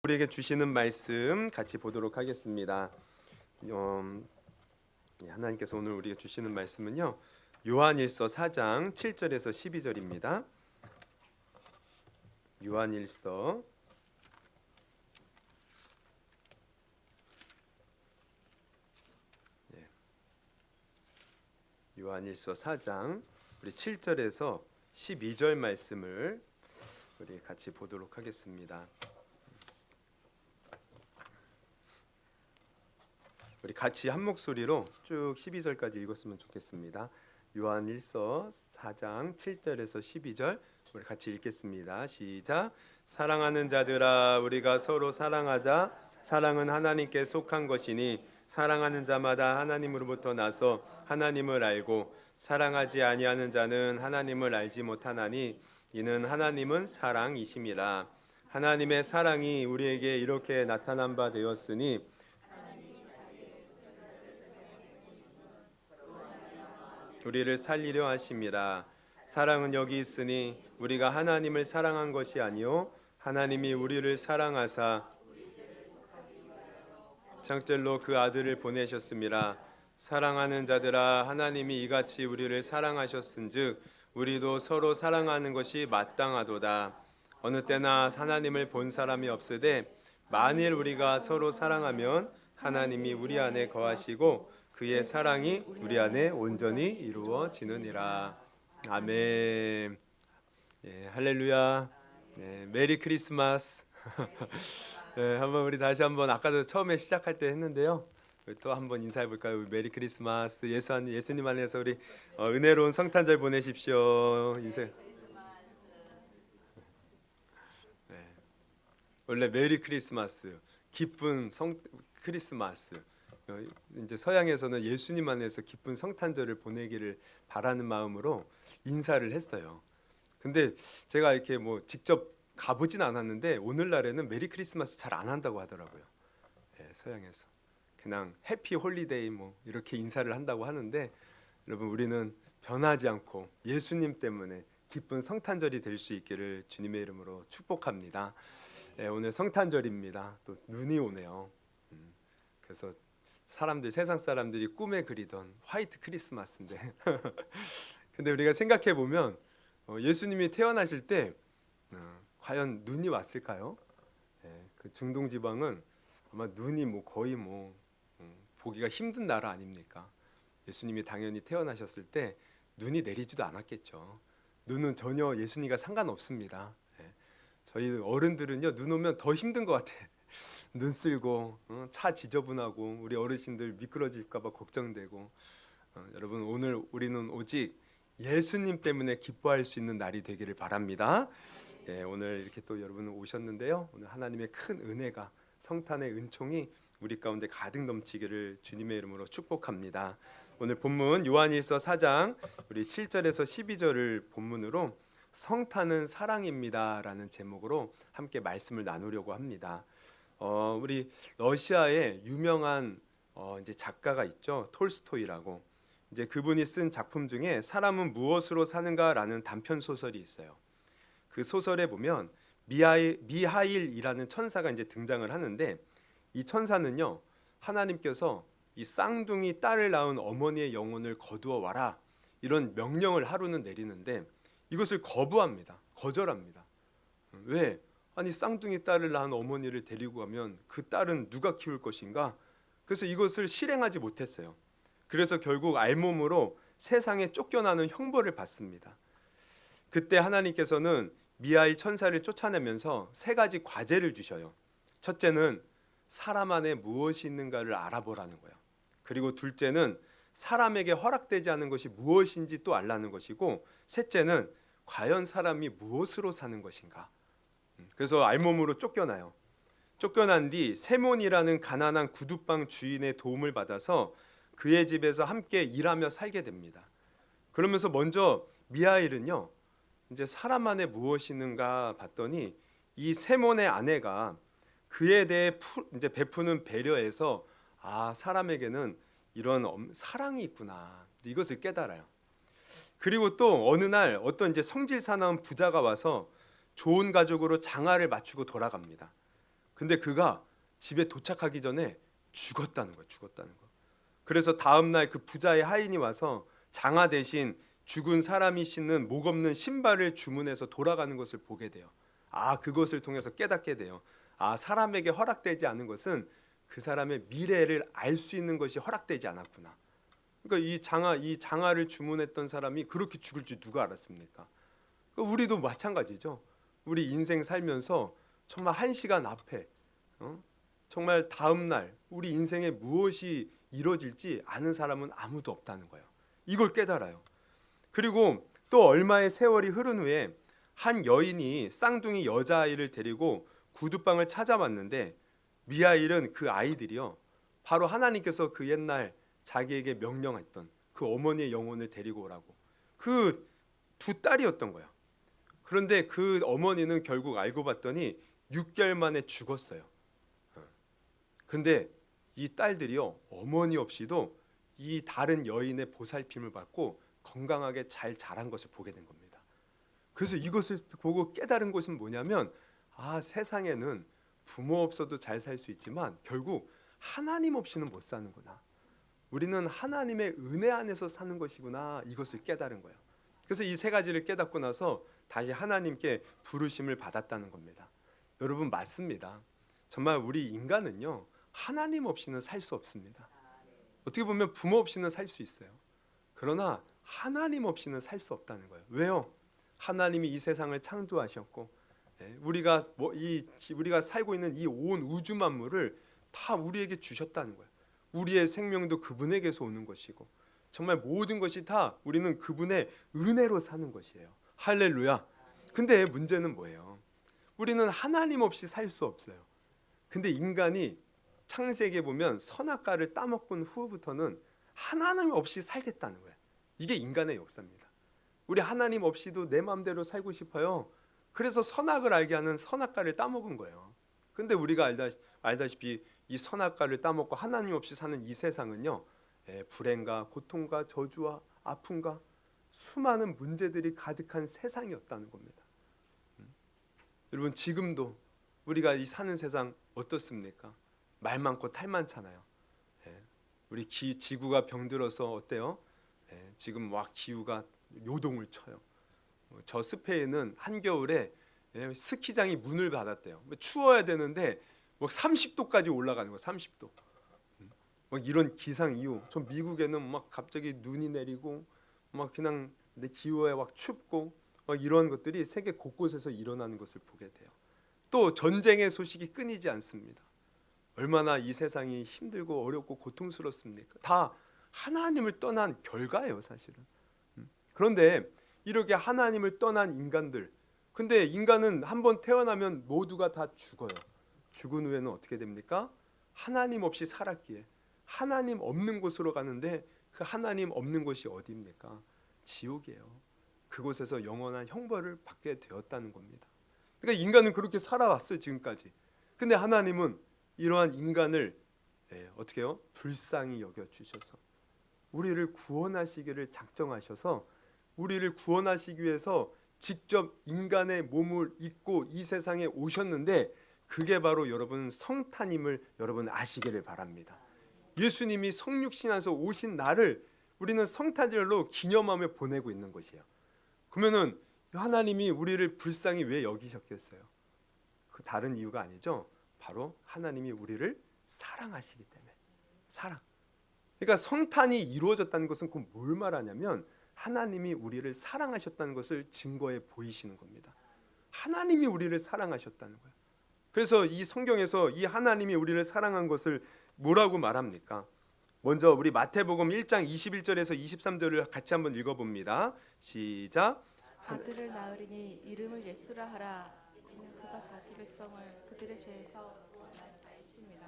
우리에게 주시는 말씀 같이 보도록 하겠습니다. 하나님께서 오늘 우리에게 주시는 말씀은요, 요한일서 4장 7절에서 12절입니다. 요한일서 4장 우리 7절에서 12절 말씀을 우리 같이 보도록 하겠습니다. 우리 같이 한 목소리로 쭉 12절까지 읽었으면 좋겠습니다. 요한일서 4장 7절에서 12절 우리 같이 읽겠습니다. 시작. 사랑하는 자들아, 우리가 서로 사랑하자. 사랑은 하나님께 속한 것이니 사랑하는 자마다 하나님으로부터 나서 하나님을 알고 사랑하지 아니하는 자는 하나님을 알지 못하나니 이는 하나님은 사랑이심이라. 하나님의 사랑이 우리에게 이렇게 나타난 바 되었으니 우리를 살리려 하심이라. 사랑은 여기 있으니 우리가 하나님을 사랑한 것이 아니요 하나님이 우리를 사랑하사 창절로 그 아들을 보내셨음이라. 사랑하는 자들아, 하나님이 이같이 우리를 사랑하셨은즉 우리도 서로 사랑하는 것이 마땅하도다. 어느 때나 하나님을 본 사람이 없으되 만일 우리가 서로 사랑하면 하나님이 우리 안에 거하시고 그의 사랑이 우리 안에 온전히 이루어지느니라. 아멘. 할렐루야. 메리 크리스마스. 한번 우리 다시 한번 아까도 처음에 시작할 때 했는데요. 또 한번 인사해 볼까요? 메리 크리스마스. 예수님 안에서 우리 은혜로운 성탄절 보내십시오. 인사. 원래 메리 크리스마스, 기쁜 크리스마스. 이제 서양에서는 예수님 안에서 기쁜 성탄절을 보내기를 바라는 마음으로 인사를 했어요. 근데 제가 이렇게 뭐 직접 가보진 않았는데 오늘날에는 메리 크리스마스 잘 안 한다고 하더라고요. 서양에서 그냥 해피 홀리데이 뭐 이렇게 인사를 한다고 하는데, 여러분 우리는 변하지 않고 예수님 때문에 기쁜 성탄절이 될 수 있기를 주님의 이름으로 축복합니다. 오늘 성탄절입니다. 또 눈이 오네요. 그래서 세상 사람들이 꿈에 그리던 화이트 크리스마스인데 근데 우리가 생각해 보면 예수님이 태어나실 때 과연 눈이 왔을까요? 그 중동 지방은 아마 눈이 거의 보기가 힘든 나라 아닙니까? 예수님이 당연히 태어나셨을 때 눈이 내리지도 않았겠죠. 눈은 전혀 예수님과 상관없습니다. 저희 어른들은요, 눈 오면 더 힘든 것 같아요. 눈 쓸고 차 지저분하고 우리 어르신들 미끄러질까 봐 걱정되고. 여러분 오늘 우리는 오직 예수님 때문에 기뻐할 수 있는 날이 되기를 바랍니다. 오늘 이렇게 또 여러분 오셨는데요, 오늘 하나님의 큰 은혜가, 성탄의 은총이 우리 가운데 가득 넘치기를 주님의 이름으로 축복합니다. 오늘 본문 요한일서 4장 우리 7절에서 12절을 본문으로 성탄은 사랑입니다 라는 제목으로 함께 말씀을 나누려고 합니다. 우리 러시아의 유명한 이제 작가가 있죠. 톨스토이라고. 이제 그분이 쓴 작품 중에 사람은 무엇으로 사는가라는 단편 소설이 있어요. 그 소설에 보면 미하일이라는 천사가 이제 등장을 하는데, 이 천사는요, 하나님께서 이 쌍둥이 딸을 낳은 어머니의 영혼을 거두어 와라 이런 명령을 하루는 내리는데 이것을 거절합니다. 왜? 아니 쌍둥이 딸을 낳은 어머니를 데리고 가면 그 딸은 누가 키울 것인가? 그래서 이것을 실행하지 못했어요. 그래서 결국 알몸으로 세상에 쫓겨나는 형벌을 받습니다. 그때 하나님께서는 미하일 천사를 쫓아내면서 세 가지 과제를 주셔요. 첫째는 사람 안에 무엇이 있는가를 알아보라는 거예요. 그리고 둘째는 사람에게 허락되지 않은 것이 무엇인지 또 알라는 것이고, 셋째는 과연 사람이 무엇으로 사는 것인가. 그래서 알몸으로 쫓겨나요. 쫓겨난 뒤 세몬이라는 가난한 구두방 주인의 도움을 받아서 그의 집에서 함께 일하며 살게 됩니다. 그러면서 먼저 미하일은요, 이제 사람 안에 무엇이 있는가 봤더니 이 세몬의 아내가 그에 대해 이제 베푸는 배려에서 사람에게는 이런 사랑이 있구나, 이것을 깨달아요. 그리고 또 어느 날 어떤 이제 성질 사나운 부자가 와서 좋은 가족으로 장화를 맞추고 돌아갑니다. 근데 그가 집에 도착하기 전에 죽었다는 거예요. 죽었다는 거. 그래서 다음 날 그 부자의 하인이 와서 장화 대신 죽은 사람이 신는 목 없는 신발을 주문해서 돌아가는 것을 보게 돼요. 그것을 통해서 깨닫게 돼요. 사람에게 허락되지 않은 것은 그 사람의 미래를 알 수 있는 것이 허락되지 않았구나. 그러니까 이 장화를 주문했던 사람이 그렇게 죽을 줄 누가 알았습니까? 그러니까 우리도 마찬가지죠. 우리 인생 살면서 정말 한 시간 앞에 정말 다음 날 우리 인생에 무엇이 이루어질지 아는 사람은 아무도 없다는 거예요. 이걸 깨달아요. 그리고 또 얼마의 세월이 흐른 후에 한 여인이 쌍둥이 여자아이를 데리고 구두방을 찾아왔는데 미하일은 그 아이들이요, 바로 하나님께서 그 옛날 자기에게 명령했던 그 어머니의 영혼을 데리고 오라고, 그 두 딸이었던 거야. 그런데 그 어머니는 결국 알고 봤더니 6개월 만에 죽었어요. 근데 이 딸들이요, 어머니 없이도 이 다른 여인의 보살핌을 받고 건강하게 잘 자란 것을 보게 된 겁니다. 그래서 이것을 보고 깨달은 것은 뭐냐면, 세상에는 부모 없어도 잘 살 수 있지만 결국 하나님 없이는 못 사는구나. 우리는 하나님의 은혜 안에서 사는 것이구나. 이것을 깨달은 거예요. 그래서 이 세 가지를 깨닫고 나서 다시 하나님께 부르심을 받았다는 겁니다. 여러분, 맞습니다. 정말 우리 인간은요, 하나님 없이는 살 수 없습니다. 어떻게 보면 부모 없이는 살 수 있어요. 그러나 하나님 없이는 살 수 없다는 거예요. 왜요? 하나님이 이 세상을 창조하셨고, 우리가 살고 있는 이 온 우주 만물을 다 우리에게 주셨다는 거예요. 우리의 생명도 그분에게서 오는 것이고, 정말 모든 것이 다 우리는 그분의 은혜로 사는 것이에요. 할렐루야. 근데 문제는 뭐예요? 우리는 하나님 없이 살 수 없어요. 근데 인간이 창세기에 보면 선악과를 따먹은 후부터는 하나님 없이 살겠다는 거예요. 이게 인간의 역사입니다. 우리 하나님 없이도 내 마음대로 살고 싶어요. 그래서 선악을 알게 하는 선악과를 따먹은 거예요. 근데 우리가 알다시피 이 선악과를 따먹고 하나님 없이 사는 이 세상은요, 불행과 고통과 저주와 아픔과 수많은 문제들이 가득한 세상이었다는 겁니다. 여러분, 지금도 우리가 이 사는 세상 어떻습니까? 말 많고 탈 많잖아요. 우리 지구가 병들어서 어때요? 지금 막 기후가 요동을 쳐요. 저 스페인은 한겨울에 스키장이 문을 닫았대요. 추워야 되는데 뭐 30도까지 올라가는 거예요. 30도. 막 이런 기상 이후, 저 미국에는 막 갑자기 눈이 내리고 막 그냥 내 기후에 막 춥고 막 이런 것들이 세계 곳곳에서 일어나는 것을 보게 돼요. 또 전쟁의 소식이 끊이지 않습니다. 얼마나 이 세상이 힘들고 어렵고 고통스럽습니까? 다 하나님을 떠난 결과예요, 사실은. 그런데 이렇게 하나님을 떠난 인간들, 근데 인간은 한번 태어나면 모두가 다 죽어요. 죽은 후에는 어떻게 됩니까? 하나님 없이 살았기에 하나님 없는 곳으로 가는데, 그 하나님 없는 곳이 어디입니까? 지옥이에요. 그곳에서 영원한 형벌을 받게 되었다는 겁니다. 그러니까 인간은 그렇게 살아왔어요, 지금까지. 근데 하나님은 이러한 인간을 어떻게 해요? 불쌍히 여겨주셔서 우리를 구원하시기를 작정하셔서 우리를 구원하시기 위해서 직접 인간의 몸을 입고 이 세상에 오셨는데, 그게 바로 여러분 성탄임을 여러분 아시기를 바랍니다. 예수님이 성육신 안에서 오신 날을 우리는 성탄절로 기념하며 보내고 있는 것이에요. 그러면은 하나님이 우리를 불쌍히 왜 여기셨겠어요? 그 다른 이유가 아니죠. 바로 하나님이 우리를 사랑하시기 때문에. 사랑. 그러니까 성탄이 이루어졌다는 것은 그 뭘 말하냐면, 하나님이 우리를 사랑하셨다는 것을 증거해 보이시는 겁니다. 하나님이 우리를 사랑하셨다는 거예요. 그래서 이 성경에서 이 하나님이 우리를 사랑한 것을 뭐라고 말합니까? 먼저 우리 마태복음 1장 21절에서 23절을 같이 한번 읽어봅니다. 시작. 아들을 낳으리니 이름을 예수라 하라. 이는 그가 자기 백성을 그들의 죄에서 구원할 자이심이라.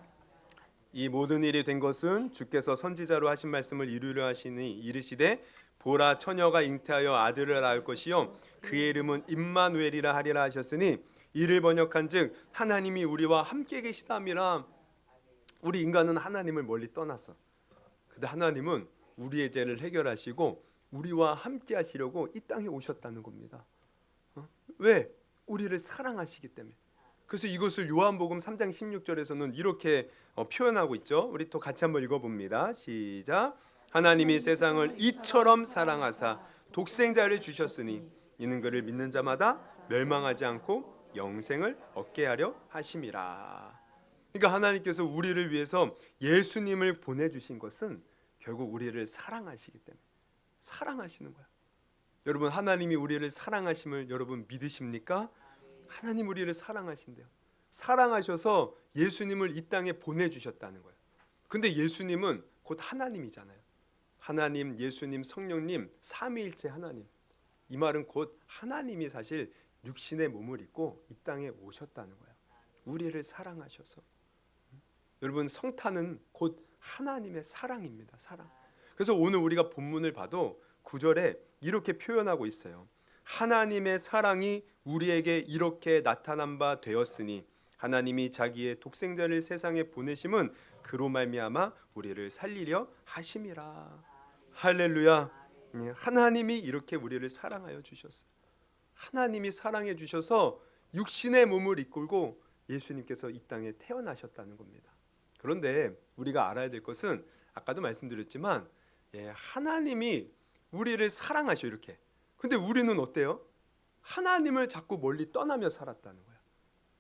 이 모든 일이 된 것은 주께서 선지자로 하신 말씀을 이루려 하시니 이르시되, 보라, 처녀가 잉태하여 아들을 낳을 것이요 그의 이름은 임마누엘이라 하리라 하셨으니, 이를 번역한즉 하나님이 우리와 함께 계시다미라. 우리 인간은 하나님을 멀리 떠났어. 근데 하나님은 우리의 죄를 해결하시고 우리와 함께 하시려고 이 땅에 오셨다는 겁니다. 왜? 우리를 사랑하시기 때문에. 그래서 이것을 요한복음 3장 16절에서는 이렇게 표현하고 있죠. 우리 또 같이 한번 읽어봅니다. 시작. 하나님이 세상을 이처럼 사랑하사 독생자를 주셨으니 이는 그를 믿는 자마다 멸망하지 않고 영생을 얻게 하려 하심이라. 그러니까 하나님께서 우리를 위해서 예수님을 보내주신 것은 결국 우리를 사랑하시기 때문에 사랑하시는 거야. 여러분, 하나님이 우리를 사랑하심을 여러분 믿으십니까? 하나님 우리를 사랑하신대요. 사랑하셔서 예수님을 이 땅에 보내주셨다는 거예요. 근데 예수님은 곧 하나님이잖아요. 하나님, 예수님, 성령님, 삼위일체 하나님. 이 말은 곧 하나님이 사실 육신의 몸을 입고 이 땅에 오셨다는 거예요. 우리를 사랑하셔서. 여러분, 성탄은 곧 하나님의 사랑입니다. 사랑. 그래서 오늘 우리가 본문을 봐도 9절에 이렇게 표현하고 있어요. 하나님의 사랑이 우리에게 이렇게 나타난 바 되었으니 하나님이 자기의 독생자를 세상에 보내심은 그로 말미암아 우리를 살리려 하심이라. 할렐루야. 하나님이 이렇게 우리를 사랑하여 주셨어요. 하나님이 사랑해 주셔서 육신의 몸을 이끌고 예수님께서 이 땅에 태어나셨다는 겁니다. 그런데 우리가 알아야 될 것은 아까도 말씀드렸지만 하나님이 우리를 사랑하셔 이렇게. 근데 우리는 어때요? 하나님을 자꾸 멀리 떠나며 살았다는 거야.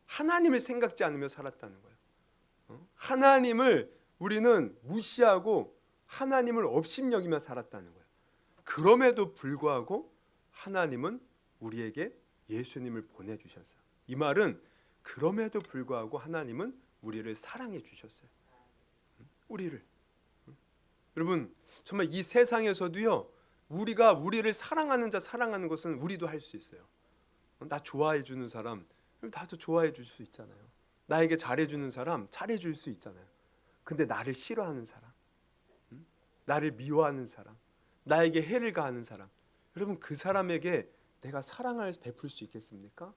하나님을 생각지 않으며 살았다는 거예요. 하나님을 우리는 무시하고 하나님을 업신여기며 살았다는 거예요. 그럼에도 불구하고 하나님은 우리에게 예수님을 보내주셨어요. 이 말은 그럼에도 불구하고 하나님은 우리를 사랑해 주셨어요. 우리를. 여러분, 정말 이 세상에서도요, 우리가 우리를 사랑하는 자 사랑하는 것은 우리도 할 수 있어요. 나 좋아해 주는 사람 나도 좋아해 줄 수 있잖아요. 나에게 잘해 주는 사람 잘해 줄 수 있잖아요. 근데 나를 싫어하는 사람, 나를 미워하는 사람, 나에게 해를 가하는 사람, 여러분 그 사람에게 내가 사랑을 베풀 수 있겠습니까?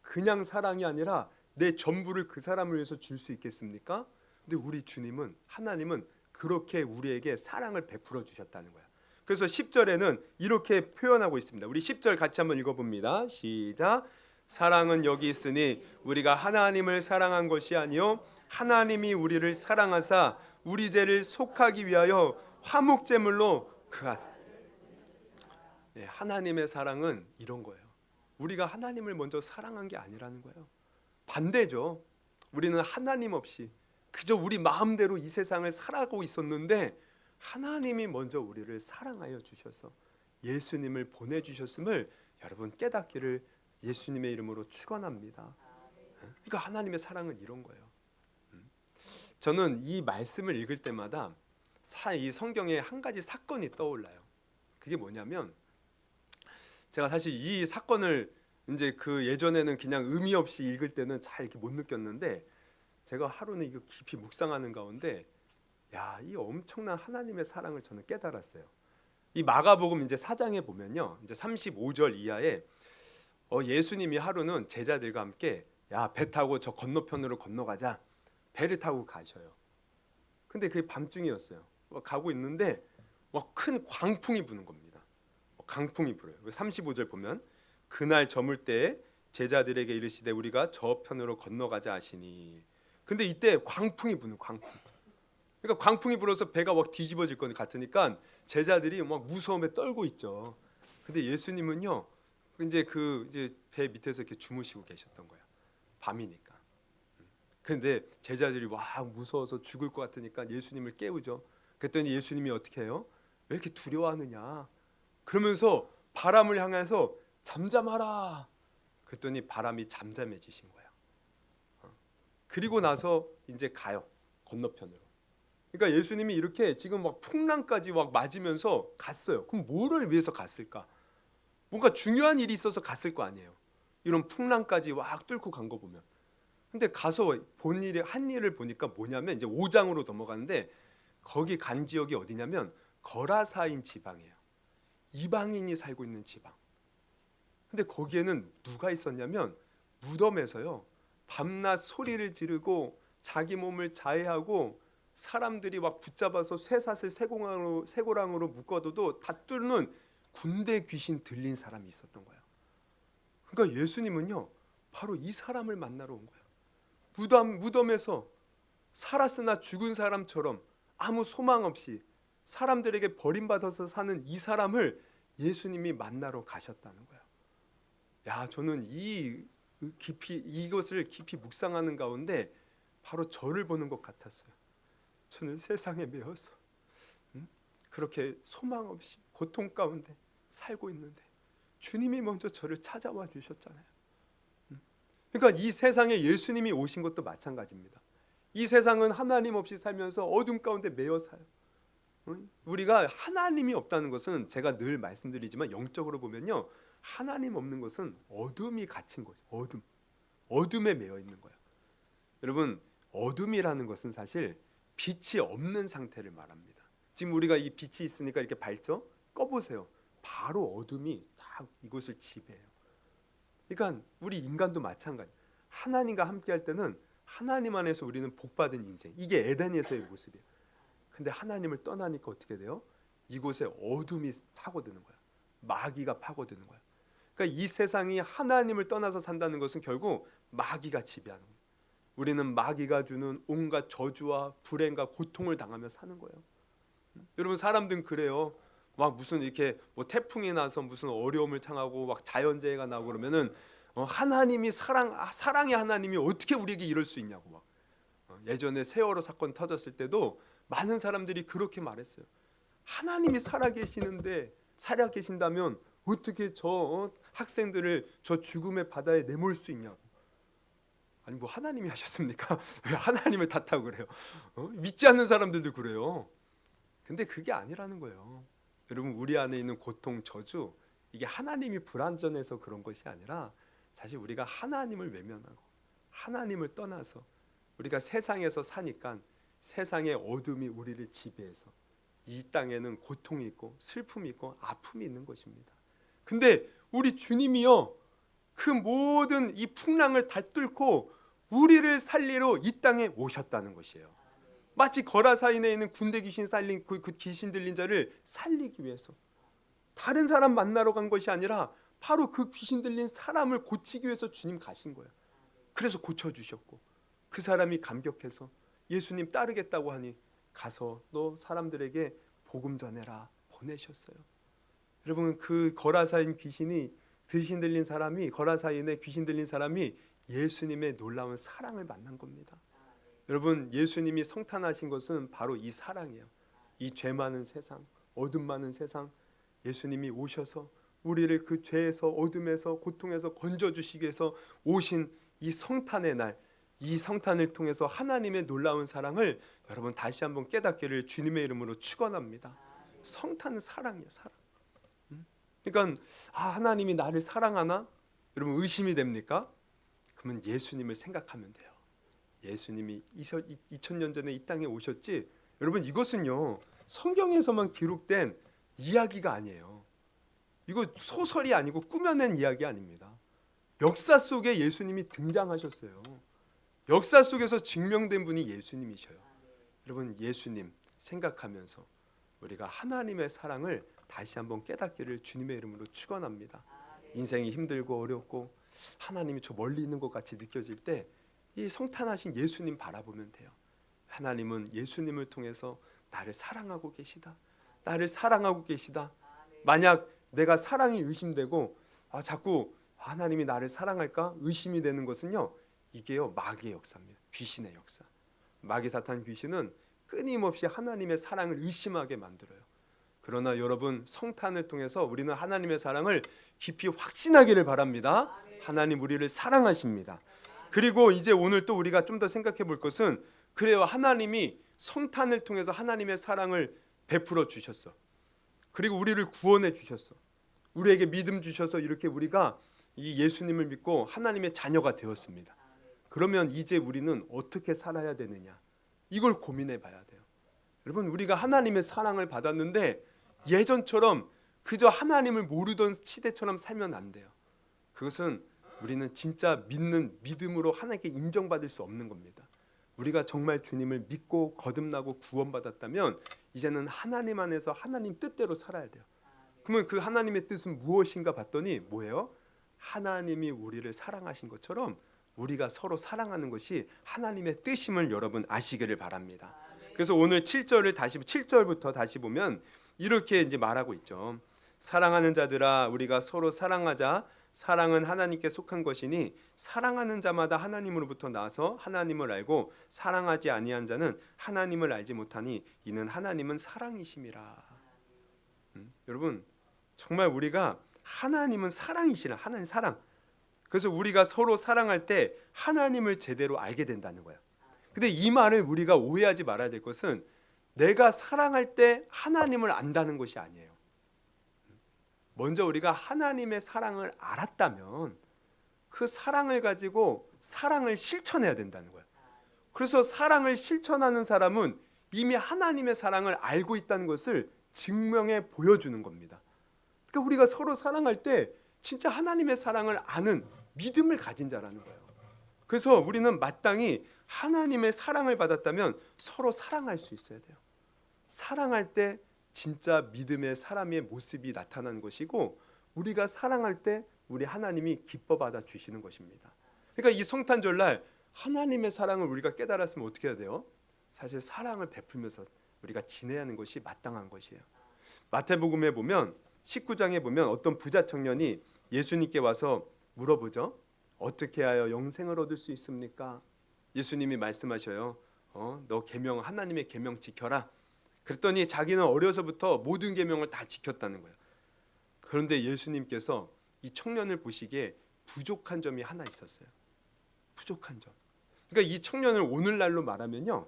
그냥 사랑이 아니라 내 전부를 그 사람을 위해서 줄 수 있겠습니까? 근데 우리 주님은, 하나님은 그렇게 우리에게 사랑을 베풀어 주셨다는 거야. 그래서 10절에는 이렇게 표현하고 있습니다. 우리 10절 같이 한번 읽어봅니다. 시작. 사랑은 여기 있으니 우리가 하나님을 사랑한 것이 아니요 하나님이 우리를 사랑하사 우리 죄를 속하기 위하여 화목제물로 그가. 하나님의 사랑은 이런 거예요. 우리가 하나님을 먼저 사랑한 게 아니라는 거예요. 반대죠. 우리는 하나님 없이 그저 우리 마음대로 이 세상을 살아가고 있었는데 하나님이 먼저 우리를 사랑하여 주셔서 예수님을 보내주셨음을 여러분 깨닫기를 예수님의 이름으로 축원합니다. 그러니까 하나님의 사랑은 이런 거예요. 저는 이 말씀을 읽을 때마다 이 성경에 한 가지 사건이 떠올라요. 그게 뭐냐면, 제가 사실 이 사건을 이제 그 예전에는 그냥 의미 없이 읽을 때는 잘 이렇게 못 느꼈는데, 제가 하루는 이거 깊이 묵상하는 가운데 이 엄청난 하나님의 사랑을 저는 깨달았어요. 이 마가복음 이제 4장에 보면요, 이제 35절 이하에 예수님이 하루는 제자들과 함께 배 타고 저 건너편으로 건너가자. 배를 타고 가셔요. 근데 그게 밤중이었어요. 가고 있는데 큰 광풍이 부는 겁니다. 강풍이 불어요. 35절 보면 그날 저물 때에 제자들에게 이르시되 우리가 저 편으로 건너가자 하시니. 근데 이때 광풍이 부는 광풍. 그러니까 광풍이 불어서 배가 막 뒤집어질 것 같으니까 제자들이 막 무서움에 떨고 있죠. 근데 예수님은요, 이제 배 밑에서 이렇게 주무시고 계셨던 거예요. 밤이니까. 근데 제자들이 무서워서 죽을 것 같으니까 예수님을 깨우죠. 그랬더니 예수님이 어떻게 해요? 왜 이렇게 두려워하느냐? 그러면서 바람을 향해서 잠잠하라. 그랬더니 바람이 잠잠해지신 거예요. 그리고 나서 이제 가요. 건너편으로. 그러니까 예수님이 이렇게 지금 풍랑까지 맞으면서 갔어요. 그럼 뭐를 위해서 갔을까? 뭔가 중요한 일이 있어서 갔을 거 아니에요. 이런 풍랑까지 뚫고 간 거 보면. 근데 가서 한 일을 보니까 뭐냐면 이제 5장으로 넘어가는데, 거기 간 지역이 어디냐면 거라사인 지방이에요. 이방인이 살고 있는 지방. 근데 거기에는 누가 있었냐면 무덤에서요, 밤낮 소리를 지르고 자기 몸을 자해하고 사람들이 붙잡아서 쇠사슬 쇠고랑으로 묶어둬도 다 뚫는 군대 귀신 들린 사람이 있었던 거예요. 그러니까 예수님은요, 바로 이 사람을 만나러 온 거예요. 무덤에서 살았으나 죽은 사람처럼 아무 소망 없이 사람들에게 버림받아서 사는 이 사람을 예수님이 만나러 가셨다는 거예요. 야, 저는 이것을 깊이 묵상하는 가운데 바로 저를 보는 것 같았어요. 저는 세상에 매여서 그렇게 소망 없이 고통 가운데 살고 있는데 주님이 먼저 저를 찾아와 주셨잖아요. 그러니까 이 세상에 예수님이 오신 것도 마찬가지입니다. 이 세상은 하나님 없이 살면서 어둠 가운데 매여 사요. 우리가 하나님이 없다는 것은 제가 늘 말씀드리지만 영적으로 보면요, 하나님 없는 것은 어둠이 갇힌 거죠. 어둠에 매여 있는 거예요. 여러분, 어둠이라는 것은 사실 빛이 없는 상태를 말합니다. 지금 우리가 이 빛이 있으니까 이렇게 밝죠? 꺼보세요. 바로 어둠이 다 이곳을 지배해요. 그러니까 우리 인간도 마찬가지. 하나님과 함께할 때는 하나님 안에서 우리는 복받은 인생. 이게 에덴에서의 모습이에요. 근데 하나님을 떠나니까 어떻게 돼요? 이곳에 어둠이 파고드는 거야. 마귀가 파고드는 거야. 그러니까 이 세상이 하나님을 떠나서 산다는 것은 결국 마귀가 지배하는 거예요. 우리는 마귀가 주는 온갖 저주와 불행과 고통을 당하며 사는 거예요. 여러분, 사람들은 그래요. 막 무슨 이렇게 뭐 태풍이 나서 무슨 어려움을 당하고 막 자연재해가 나고 그러면은 하나님이 사랑의 하나님이 어떻게 우리에게 이럴 수 있냐고 막. 예전에 세월호 사건 터졌을 때도 많은 사람들이 그렇게 말했어요. 하나님이 살아계신다면 어떻게 저 학생들을 저 죽음의 바다에 내몰 수 있냐고. 아니 뭐 하나님이 하셨습니까? 왜 하나님을 탓하고 그래요? 믿지 않는 사람들도 그래요. 근데 그게 아니라는 거예요. 여러분, 우리 안에 있는 고통, 저주, 이게 하나님이 불완전해서 그런 것이 아니라 사실 우리가 하나님을 외면하고 하나님을 떠나서 우리가 세상에서 사니까 세상의 어둠이 우리를 지배해서 이 땅에는 고통이 있고 슬픔이 있고 아픔이 있는 것입니다. 근데 우리 주님이요, 그 모든 이 풍랑을 다 뚫고 우리를 살리러 이 땅에 오셨다는 것이에요. 마치 거라사인에 있는 군대 귀신 살린 그 귀신 들린 자를 살리기 위해서 다른 사람 만나러 간 것이 아니라 바로 그 귀신 들린 사람을 고치기 위해서 주님 가신 거예요. 그래서 고쳐주셨고 그 사람이 감격해서 예수님 따르겠다고 하니 가서 너 사람들에게 복음 전해라 보내셨어요. 여러분, 그 거라사인 귀신이 귀신 들린 사람이 거라사인의 귀신 들린 사람이 예수님의 놀라운 사랑을 만난 겁니다. 여러분, 예수님이 성탄하신 것은 바로 이 사랑이에요. 이 죄 많은 세상, 어둠 많은 세상, 예수님이 오셔서 우리를 그 죄에서 어둠에서 고통에서 건져주시기 위해서 오신 이 성탄의 날, 이 성탄을 통해서 하나님의 놀라운 사랑을 여러분 다시 한번 깨닫기를 주님의 이름으로 축원합니다. 성탄은 사랑이에요, 사랑. 그러니까 하나님이 나를 사랑하나? 여러분 의심이 됩니까? 그러면 예수님을 생각하면 돼요. 예수님이 2000년 전에 이 땅에 오셨지. 여러분, 이것은요 성경에서만 기록된 이야기가 아니에요. 이거 소설이 아니고 꾸며낸 이야기 아닙니다. 역사 속에 예수님이 등장하셨어요. 역사 속에서 증명된 분이 예수님이셔요. 여러분, 예수님 생각하면서 우리가 하나님의 사랑을 다시 한번 깨닫기를 주님의 이름으로 축원합니다. 인생이 힘들고 어렵고 하나님이 저 멀리 있는 것 같이 느껴질 때 이 성탄하신 예수님 바라보면 돼요. 하나님은 예수님을 통해서 나를 사랑하고 계시다. 나를 사랑하고 계시다. 만약 내가 사랑이 의심되고 자꾸 하나님이 나를 사랑할까 의심이 되는 것은요, 이게요 마귀의 역사입니다. 귀신의 역사. 마귀 사탄 귀신은 끊임없이 하나님의 사랑을 의심하게 만들어요. 그러나 여러분, 성탄을 통해서 우리는 하나님의 사랑을 깊이 확신하기를 바랍니다. 하나님 우리를 사랑하십니다. 그리고 이제 오늘 또 우리가 좀 더 생각해 볼 것은, 그래요, 하나님이 성탄을 통해서 하나님의 사랑을 베풀어 주셨어. 그리고 우리를 구원해 주셨어. 우리에게 믿음 주셔서 이렇게 우리가 이 예수님을 믿고 하나님의 자녀가 되었습니다. 그러면 이제 우리는 어떻게 살아야 되느냐, 이걸 고민해 봐야 돼요. 여러분, 우리가 하나님의 사랑을 받았는데 예전처럼 그저 하나님을 모르던 시대처럼 살면 안 돼요. 그것은 우리는 진짜 믿는 믿음으로 하나님께 인정받을 수 없는 겁니다. 우리가 정말 주님을 믿고 거듭나고 구원받았다면 이제는 하나님 안에서 하나님 뜻대로 살아야 돼요. 그러면 그 하나님의 뜻은 무엇인가 봤더니 뭐예요? 하나님이 우리를 사랑하신 것처럼 우리가 서로 사랑하는 것이 하나님의 뜻임을 여러분 아시기를 바랍니다. 그래서 오늘 7절부터 다시 보면 이렇게 이제 말하고 있죠. 사랑하는 자들아 우리가 서로 사랑하자. 사랑은 하나님께 속한 것이니 사랑하는 자마다 하나님으로부터 나서 하나님을 알고 사랑하지 아니한 자는 하나님을 알지 못하니 이는 하나님은 사랑이심이라. 여러분 정말 우리가 하나님은 사랑이시라. 하나님 사랑. 그래서 우리가 서로 사랑할 때 하나님을 제대로 알게 된다는 거예요. 근데 이 말을 우리가 오해하지 말아야 될 것은 내가 사랑할 때 하나님을 안다는 것이 아니에요. 먼저 우리가 하나님의 사랑을 알았다면 그 사랑을 가지고 사랑을 실천해야 된다는 거예요. 그래서 사랑을 실천하는 사람은 이미 하나님의 사랑을 알고 있다는 것을 증명해 보여주는 겁니다. 그러니까 우리가 서로 사랑할 때 진짜 하나님의 사랑을 아는 믿음을 가진 자라는 거예요. 그래서 우리는 마땅히 하나님의 사랑을 받았다면 서로 사랑할 수 있어야 돼요. 사랑할 때 진짜 믿음의 사람의 모습이 나타나는 것이고 우리가 사랑할 때 우리 하나님이 기뻐 받아 주시는 것입니다. 그러니까 이 성탄절날 하나님의 사랑을 우리가 깨달았으면 어떻게 해야 돼요? 사실 사랑을 베풀면서 우리가 지내야 하는 것이 마땅한 것이에요. 마태복음에 보면 19장에 보면 어떤 부자 청년이 예수님께 와서 물어보죠. 어떻게 하여 영생을 얻을 수 있습니까? 예수님이 말씀하셔요. 너 계명 하나님의 계명 지켜라. 그랬더니 자기는 어려서부터 모든 계명을 다 지켰다는 거예요. 그런데 예수님께서 이 청년을 보시기에 부족한 점이 하나 있었어요. 부족한 점. 그러니까 이 청년을 오늘날로 말하면요.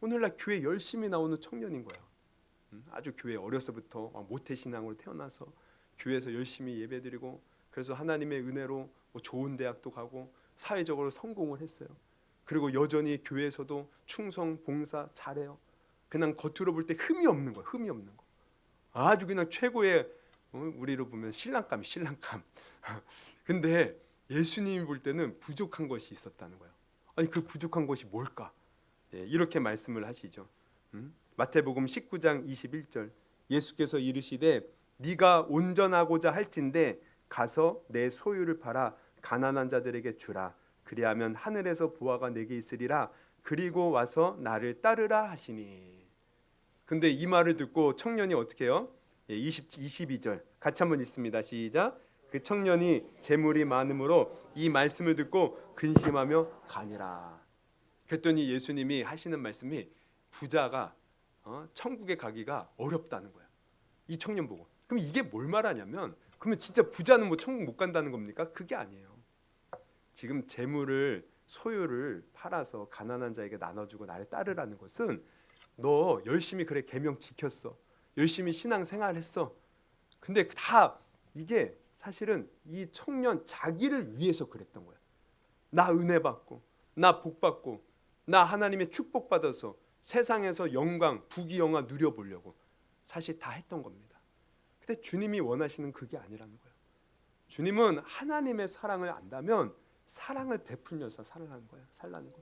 오늘날 교회 열심히 나오는 청년인 거예요. 아주 교회 어려서부터 모태신앙으로 태어나서 교회에서 열심히 예배드리고 그래서 하나님의 은혜로 좋은 대학도 가고 사회적으로 성공을 했어요. 그리고 여전히 교회에서도 충성, 봉사 잘해요. 그냥 겉으로 볼 때 흠이 없는 거예요. 흠이 없는 거. 아주 그냥 최고의 우리로 보면 신랑감. 근데 예수님이 볼 때는 부족한 것이 있었다는 거예요. 아니 그 부족한 것이 뭘까? 이렇게 말씀을 하시죠. 마태복음 19장 21절 예수께서 이르시되 네가 온전하고자 할진대 가서 내 소유를 팔아 가난한 자들에게 주라. 그리하면 하늘에서 보화가 내게 있으리라. 그리고 와서 나를 따르라 하시니. 근데 이 말을 듣고 청년이 어떻게 해요? 22절 같이 한번 읽습니다. 시작. 그 청년이 재물이 많음으로 이 말씀을 듣고 근심하며 가니라. 그랬더니 예수님이 하시는 말씀이 부자가 천국에 가기가 어렵다는 거야. 이 청년 보고. 그럼 이게 뭘 말하냐면 그러면 진짜 부자는 뭐 천국 못 간다는 겁니까? 그게 아니에요. 지금 재물을 소유를 팔아서 가난한 자에게 나눠주고 나를 따르라는 것은 너 열심히 그래 계명 지켰어. 열심히 신앙생활했어. 근데 다 이게 사실은 이 청년 자기를 위해서 그랬던 거야. 나 은혜 받고 나 복 받고 나 하나님의 축복 받아서 세상에서 영광, 부귀영화 누려보려고 사실 다 했던 겁니다. 근데 주님이 원하시는 그게 아니라는 거예요. 주님은 하나님의 사랑을 안다면 사랑을 베풀면서 살라는 거예요. 살라는 거.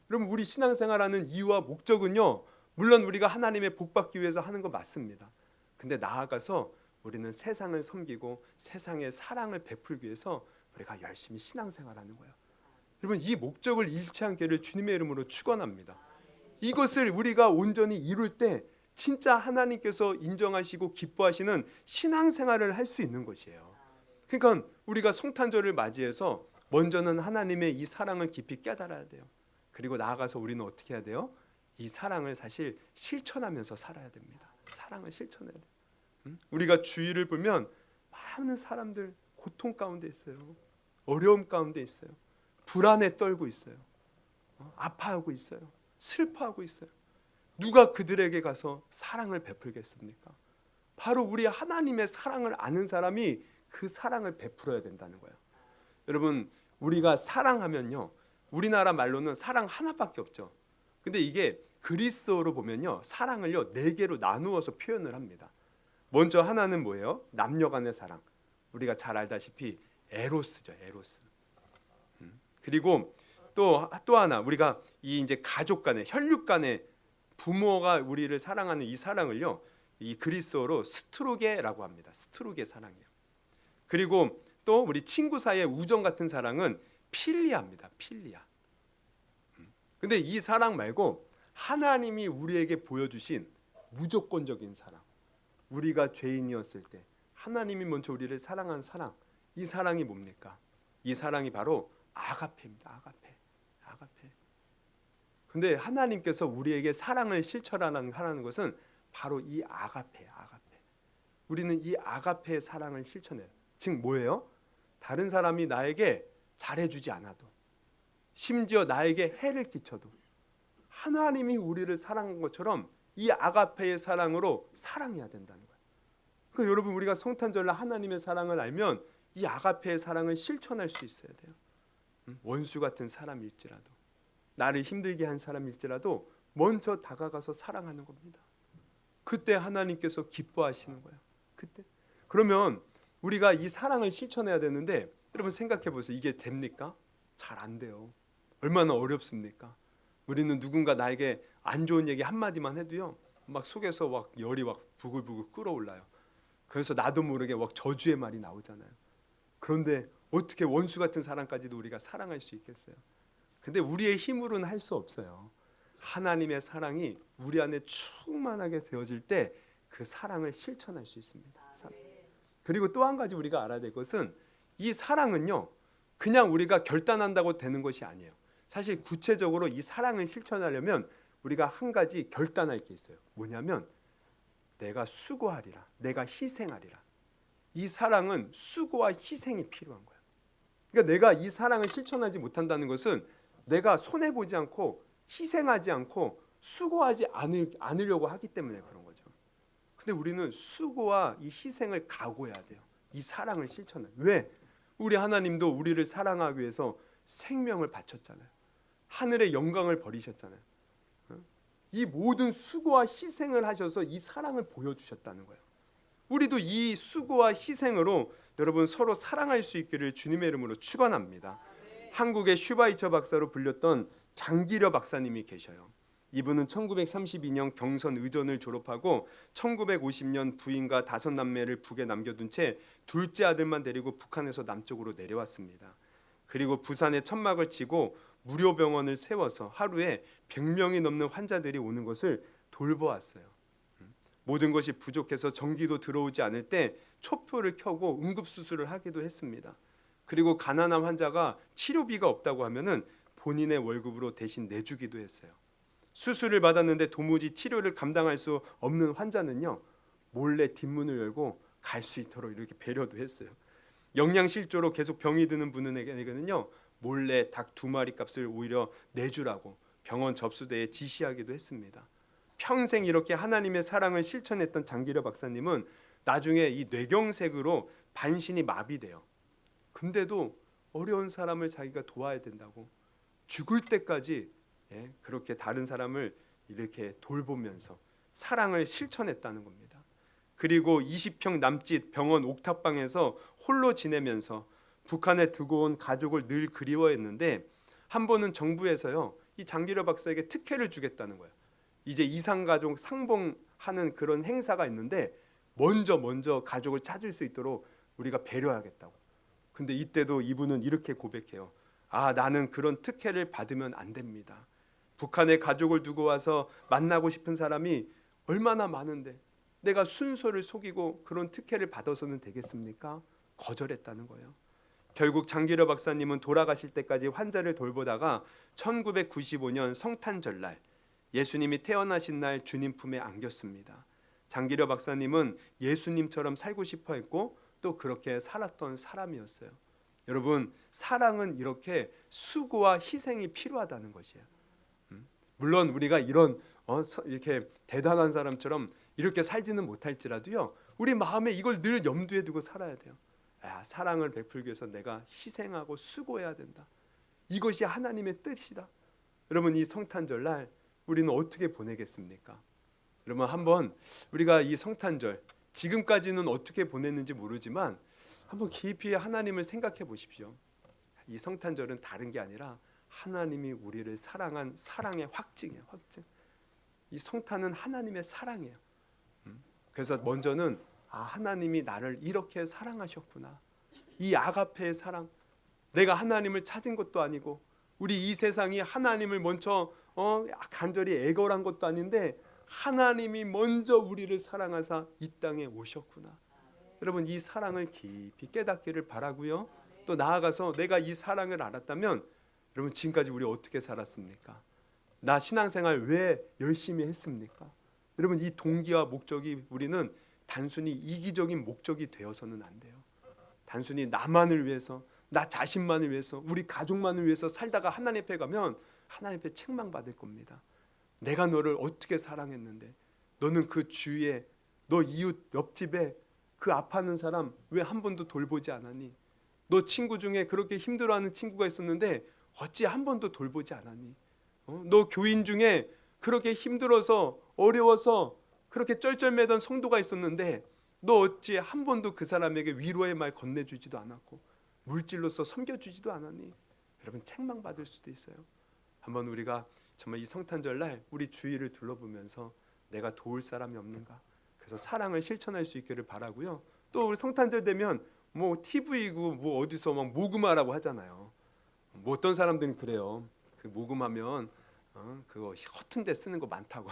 여러분 우리 신앙생활하는 이유와 목적은요. 물론 우리가 하나님의 복 받기 위해서 하는 거 맞습니다. 근데 나아가서 우리는 세상을 섬기고 세상의 사랑을 베풀기 위해서 우리가 열심히 신앙생활하는 거예요. 여러분 이 목적을 잃지 않기를 주님의 이름으로 축원합니다. 이것을 우리가 온전히 이룰 때 진짜 하나님께서 인정하시고 기뻐하시는 신앙생활을 할 수 있는 것이에요. 그러니까 우리가 성탄절을 맞이해서 먼저는 하나님의 이 사랑을 깊이 깨달아야 돼요. 그리고 나아가서 우리는 어떻게 해야 돼요? 이 사랑을 사실 실천하면서 살아야 됩니다. 사랑을 실천해야 돼요. 우리가 주위를 보면 많은 사람들 고통 가운데 있어요. 어려움 가운데 있어요. 불안에 떨고 있어요. 아파하고 있어요. 슬퍼하고 있어요. 누가 그들에게 가서 사랑을 베풀겠습니까? 바로 우리 하나님의 사랑을 아는 사람이 그 사랑을 베풀어야 된다는 거예요. 여러분 우리가 사랑하면요. 우리나라 말로는 사랑 하나밖에 없죠. 근데 이게 그리스어로 보면요. 사랑을요. 4개로 나누어서 표현을 합니다. 먼저 하나는 뭐예요? 남녀 간의 사랑. 우리가 잘 알다시피 에로스죠. 에로스. 그리고 또 하나 우리가 이 이제 가족 간의 혈육 간의 부모가 우리를 사랑하는 이 사랑을요. 이 그리스어로 스트로게라고 합니다. 스트로게 사랑이에요. 그리고 또 우리 친구 사이의 우정 같은 사랑은 필리아입니다. 필리아. 근데 이 사랑 말고 하나님이 우리에게 보여주신 무조건적인 사랑. 우리가 죄인이었을 때 하나님이 먼저 우리를 사랑한 사랑. 이 사랑이 뭡니까? 이 사랑이 바로 아가페입니다. 아가페. 아가페. 근데 하나님께서 우리에게 사랑을 실천하는 것은 바로 이 아가페예요. 아가페. 우리는 이 아가페의 사랑을 실천해요. 즉 뭐예요? 다른 사람이 나에게 잘해주지 않아도, 심지어 나에게 해를 끼쳐도 하나님이 우리를 사랑한 것처럼 이 아가페의 사랑으로 사랑해야 된다는 거예요. 그러니까 여러분, 우리가 성탄절날 하나님의 사랑을 알면 이 아가페의 사랑을 실천할 수 있어야 돼요. 원수 같은 사람일지라도, 나를 힘들게 한 사람일지라도 먼저 다가가서 사랑하는 겁니다. 그때 하나님께서 기뻐하시는 거예요. 그때. 그러면 우리가 이 사랑을 실천해야 되는데, 여러분 생각해 보세요. 이게 됩니까? 잘 안 돼요. 얼마나 어렵습니까? 우리는 누군가 나에게 안 좋은 얘기 한마디만 해도요, 막 속에서 막 열이 막 부글부글 끓어올라요. 그래서 나도 모르게 막 저주의 말이 나오잖아요. 그런데 어떻게 원수 같은 사람까지도 우리가 사랑할 수 있겠어요? 근데 우리의 힘으로는 할 수 없어요. 하나님의 사랑이 우리 안에 충만하게 되어질 때 그 사랑을 실천할 수 있습니다. 그리고 또 한 가지 우리가 알아야 될 것은, 이 사랑은요, 그냥 우리가 결단한다고 되는 것이 아니에요. 사실 구체적으로 이 사랑을 실천하려면 우리가 한 가지 결단할 게 있어요. 뭐냐면 내가 수고하리라, 내가 희생하리라. 이 사랑은 수고와 희생이 필요한 거예요. 그러니까 내가 이 사랑을 실천하지 못한다는 것은 내가 손해보지 않고 희생하지 않고 수고하지 않으려고 하기 때문에 그런 거죠. 근데 우리는 수고와 이 희생을 각오해야 돼요. 이 사랑을 실천해. 왜? 우리 하나님도 우리를 사랑하기 위해서 생명을 바쳤잖아요. 하늘의 영광을 버리셨잖아요. 이 모든 수고와 희생을 하셔서 이 사랑을 보여주셨다는 거예요. 우리도 이 수고와 희생으로 여러분 서로 사랑할 수 있기를 주님의 이름으로 축원합니다. 한국의 슈바이처 박사로 불렸던 장기려 박사님이 계셔요. 이분은 1932년 경선 의전을 졸업하고 1950년 부인과 5남매를 북에 남겨둔 채 둘째 아들만 데리고 북한에서 남쪽으로 내려왔습니다. 그리고 부산에 천막을 치고 무료 병원을 세워서 하루에 100명이 넘는 환자들이 오는 것을 돌보았어요. 모든 것이 부족해서 전기도 들어오지 않을 때 촛불을 켜고 응급수술을 하기도 했습니다. 그리고 가난한 환자가 치료비가 없다고 하면은 본인의 월급으로 대신 내주기도 했어요. 수술을 받았는데 도무지 치료를 감당할 수 없는 환자는요, 몰래 뒷문을 열고 갈 수 있도록 이렇게 배려도 했어요. 영양실조로 계속 병이 드는 분에게는요, 몰래 닭 2마리 값을 오히려 내주라고 병원 접수대에 지시하기도 했습니다. 평생 이렇게 하나님의 사랑을 실천했던 장기려 박사님은 나중에 이 뇌경색으로 반신이 마비돼요. 근데도 어려운 사람을 자기가 도와야 된다고 죽을 때까지 그렇게 다른 사람을 이렇게 돌보면서 사랑을 실천했다는 겁니다. 그리고 20평 남짓 병원 옥탑방에서 홀로 지내면서 북한에 두고 온 가족을 늘 그리워했는데, 한 번은 정부에서요, 이 장기려 박사에게 특혜를 주겠다는 거예요. 이제 이산가족 상봉하는 그런 행사가 있는데 먼저 가족을 찾을 수 있도록 우리가 배려하겠다고. 근데 이때도 이분은 이렇게 고백해요. 나는 그런 특혜를 받으면 안 됩니다. 북한에 가족을 두고 와서 만나고 싶은 사람이 얼마나 많은데 내가 순서를 속이고 그런 특혜를 받아서는 되겠습니까? 거절했다는 거예요. 결국 장기려 박사님은 돌아가실 때까지 환자를 돌보다가 1995년 성탄절날, 예수님이 태어나신 날 주님 품에 안겼습니다. 장기려 박사님은 예수님처럼 살고 싶어 했고 또 그렇게 살았던 사람이었어요. 여러분, 사랑은 이렇게 수고와 희생이 필요하다는 것이에요. 물론 우리가 이렇게 대단한 사람처럼 이렇게 살지는 못할지라도요, 우리 마음에 이걸 늘 염두에 두고 살아야 돼요. 사랑을 베풀기 위해서 내가 희생하고 수고해야 된다. 이것이 하나님의 뜻이다. 여러분, 이 성탄절날 우리는 어떻게 보내겠습니까? 여러분, 한번 우리가 이 성탄절 지금까지는 어떻게 보냈는지 모르지만 한번 깊이 하나님을 생각해 보십시오. 이 성탄절은 다른 게 아니라 하나님이 우리를 사랑한 사랑의 확증이에요. 확증. 이 성탄은 하나님의 사랑이에요. 그래서 먼저는 하나님이 나를 이렇게 사랑하셨구나. 이 아가페의 사랑, 내가 하나님을 찾은 것도 아니고 우리 이 세상이 하나님을 먼저 간절히 애걸한 것도 아닌데 하나님이 먼저 우리를 사랑하사 이 땅에 오셨구나. 여러분 이 사랑을 깊이 깨닫기를 바라고요. 또 나아가서 내가 이 사랑을 알았다면 여러분 지금까지 우리 어떻게 살았습니까? 나 신앙생활 왜 열심히 했습니까? 여러분 이 동기와 목적이 우리는 단순히 이기적인 목적이 되어서는 안 돼요. 단순히 나만을 위해서 나 자신만을 위해서 우리 가족만을 위해서 살다가 하나님 앞에 가면 하나님 앞에 책망받을 겁니다. 내가 너를 어떻게 사랑했는데 너는 그 주위에 너 이웃 옆집에 그 아파하는 사람 왜 한 번도 돌보지 않았니? 너 친구 중에 그렇게 힘들어하는 친구가 있었는데 어찌 한 번도 돌보지 않았니? 너 교인 중에 그렇게 힘들어서 어려워서 그렇게 쩔쩔매던 성도가 있었는데 너 어찌 한 번도 그 사람에게 위로의 말 건네주지도 않았고 물질로서 섬겨주지도 않았니? 여러분 책망받을 수도 있어요. 한번 우리가 정말 이 성탄절날 우리 주위를 둘러보면서 내가 도울 사람이 없는가? 그래서 사랑을 실천할 수 있기를 바라고요. 또 우리 성탄절 되면 뭐 TV고 뭐 어디서 막 모금하라고 하잖아요. 뭐 어떤 사람들은 그래요. 그 모금하면 그거 허튼 데 쓰는 거 많다고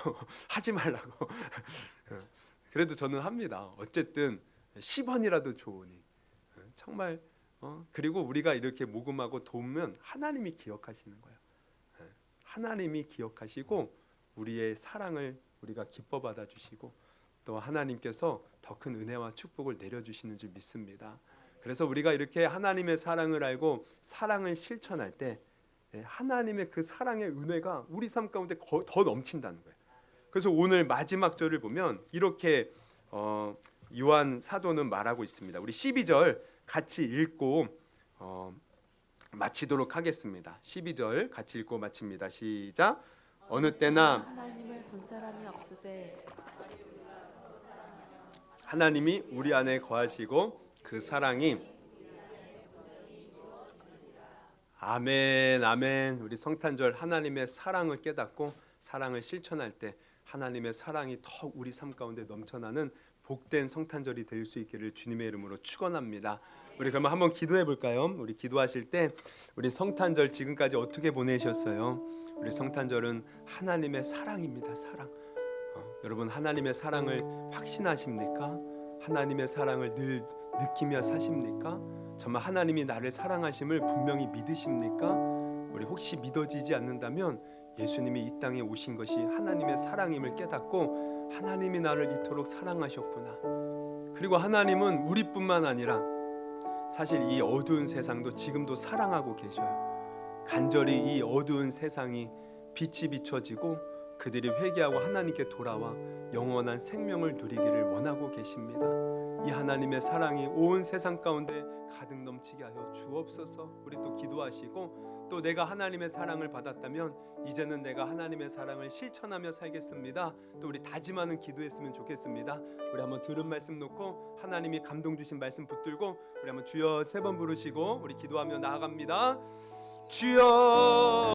하지 말라고. 그래도 저는 합니다. 어쨌든 10원이라도 좋으니 정말 그리고 우리가 이렇게 모금하고 도우면 하나님이 기억하시는 거예요. 하나님이 기억하시고 우리의 사랑을 우리가 기뻐 받아주시고 또 하나님께서 더 큰 은혜와 축복을 내려주시는 줄 믿습니다. 그래서 우리가 이렇게 하나님의 사랑을 알고 사랑을 실천할 때 하나님의 그 사랑의 은혜가 우리 삶 가운데 더 넘친다는 거예요. 그래서 오늘 마지막 절을 보면 이렇게 요한 사도는 말하고 있습니다. 우리 12절 같이 읽고 마치도록 하겠습니다. 12절 같이 읽고 마칩니다. 시작. 어느 때나 하나님을 본 사람이 없으되 하나님이 우리 안에 거하시고 그 사랑이 아멘 아멘. 우리 성탄절 하나님의 사랑을 깨닫고 사랑을 실천할 때 하나님의 사랑이 더 우리 삶 가운데 넘쳐나는 복된 성탄절이 될 수 있기를 주님의 이름으로 축원합니다. 우리 그러면 한번 기도해 볼까요? 우리 기도하실 때 우리 성탄절 지금까지 어떻게 보내셨어요? 우리 성탄절은 하나님의 사랑입니다. 사랑. 여러분 하나님의 사랑을 확신하십니까? 하나님의 사랑을 늘 느끼며 사십니까? 정말 하나님이 나를 사랑하심을 분명히 믿으십니까? 우리 혹시 믿어지지 않는다면 예수님이 이 땅에 오신 것이 하나님의 사랑임을 깨닫고 하나님이 나를 이토록 사랑하셨구나. 그리고 하나님은 우리뿐만 아니라 사실 이 어두운 세상도 지금도 사랑하고 계셔요. 간절히 이 어두운 세상이 빛이 비춰지고 그들이 회개하고 하나님께 돌아와 영원한 생명을 누리기를 원하고 계십니다. 이 하나님의 사랑이 온 세상 가운데 가득 넘치게 하여 주옵소서. 우리 또 기도하시고 또 내가 하나님의 사랑을 받았다면 이제는 내가 하나님의 사랑을 실천하며 살겠습니다. 또 우리 다짐하는 기도했으면 좋겠습니다. 우리 한번 들은 말씀 놓고 하나님이 감동 주신 말씀 붙들고 우리 한번 주여 3번 부르시고 우리 기도하며 나아갑니다. 주여